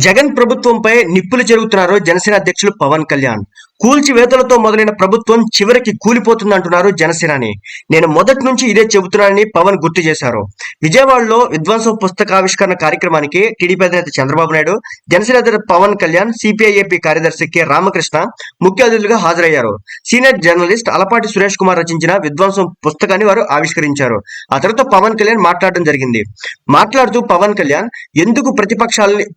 జగన్ ప్రభుత్వంపై నిప్పులు చెరుగుతున్నారు జనసేన అధ్యక్షులు పవన్ కళ్యాణ్. కూల్చివేతలతో మొదలైన ప్రభుత్వం చివరికి కూలిపోతుందంటున్నారు జనసేనాని. నేను మొదటి నుంచి ఇదే చెబుతున్నానని పవన్ గుర్తు చేశారు. విజయవాడలో విధ్వంసం పుస్తకావిష్కరణ కార్యక్రమానికి టీడీపీ అధినేత చంద్రబాబు నాయుడు, జనసేన అధినేత పవన్ కళ్యాణ్, సిపిఐ ఏపీ కార్యదర్శి కె రామకృష్ణ ముఖ్య అతిథులుగా హాజరయ్యారు. సీనియర్ జర్నలిస్ట్ అలపాటి సురేష్ కుమార్ రచించిన విధ్వంసం పుస్తకాన్ని వారు ఆవిష్కరించారు. ఆ తర్వాత పవన్ కళ్యాణ్ మాట్లాడడం జరిగింది. మాట్లాడుతూ పవన్ కళ్యాణ్ ఎందుకు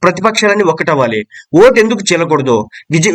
ప్రతిపక్షాలని ఒక్కటవ్వాలి, ఓటు ఎందుకు చెల్లకూడదు,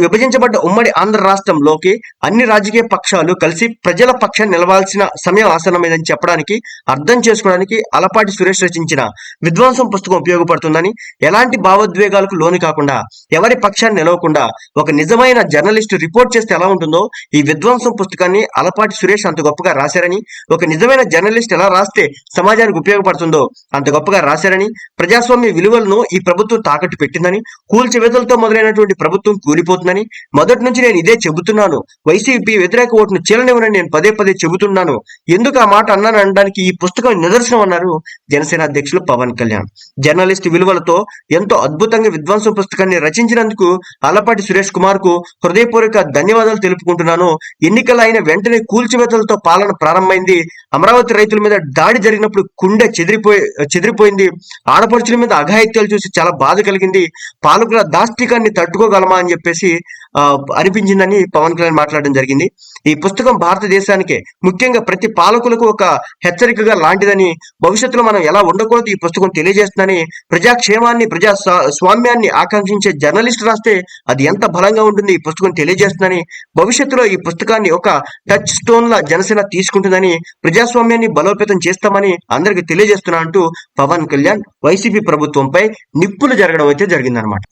విభజించబడ్డ ఉమ్మడి ఆంధ్ర రాష్ట్రంలోకి అన్ని రాజకీయ పక్షాలు కలిసి ప్రజల పక్షాన్ని నిలవాల్సిన సమయం ఆసన్నమైందని చెప్పడానికి, అర్థం చేసుకోవడానికి అలపాటి సురేష్ రచించిన విధ్వంసం పుస్తకం ఉపయోగపడుతుందని, ఎలాంటి భావోద్వేగాలకు లోను కాకుండా ఎవరి పక్షాన్ని నిలవకుండా ఒక నిజమైన జర్నలిస్టు రిపోర్ట్ చేస్తే ఎలా ఉంటుందో ఈ విధ్వంసం పుస్తకాన్ని అలపాటి సురేష్ అంత గొప్పగా రాశారని, ఒక నిజమైన జర్నలిస్ట్ ఎలా రాస్తే సమాజానికి ఉపయోగపడుతుందో అంత గొప్పగా రాశారని, ప్రజాస్వామ్య విలువలను ఈ ప్రభుత్వం తాకట్టు పెట్టిందని, కూల్చివేతలతో మొదలైనటువంటి ప్రభుత్వం కూలిపోతుందని మొదటి నుంచి నేను ఇదే చెబుతున్నాను. వైసీపీ వ్యతిరేక ఓటును చీలనివ్వనని నేను పదే పదే చెబుతున్నాను. ఎందుకు ఆ మాట అన్నాను అనడానికి ఈ పుస్తకం నిదర్శనం అన్నారు జనసేన అధ్యక్షులు పవన్ కళ్యాణ్. జర్నలిస్ట్ విలువలతో ఎంతో అద్భుతంగా విధ్వంసం పుస్తకాన్ని రచించినందుకు అలపాటి సురేష్ కుమార్ కు హృదయపూర్వక ధన్యవాదాలు తెలుపుకుంటున్నాను. ఎన్నికలు అయిన వెంటనే కూల్చివేతలతో పాలన ప్రారంభమైంది. అమరావతి రైతుల మీద దాడి జరిగినప్పుడు గుండె చెదిరిపోయింది. ఆడపడుచుల మీద అఘాయిత్యాలు చూసి చాలా బాధ కలిగింది. పాలకుల దాష్టికాన్ని తట్టుకోగలమా అని చెప్పేసి అనిపించిందని పవన్ కళ్యాణ్ మాట్లాడడం జరిగింది. ఈ పుస్తకం భారతదేశానికే, ముఖ్యంగా ప్రతి పాలకులకు ఒక హెచ్చరికగా లాంటిదని, భవిష్యత్తులో మనం ఎలా ఉండకూడదు ఈ పుస్తకం తెలియజేస్తుందని, ప్రజాక్షేమాన్ని స్వామ్యాన్ని ఆకాంక్షించే జర్నలిస్ట్ రాస్తే అది ఎంత బలంగా ఉంటుంది ఈ పుస్తకం తెలియజేస్తుందని, భవిష్యత్తులో ఈ పుస్తకాన్ని ఒక టచ్ స్టోన్ లా జనసేన తీసుకుంటుందని, ప్రజాస్వామ్యాన్ని బలోపేతం చేస్తామని అందరికి తెలియజేస్తున్నా అంటూ పవన్ కళ్యాణ్ వైసీపీ ప్రభుత్వంపై నిప్పులు జరగడం అయితే జరిగిందనమాట.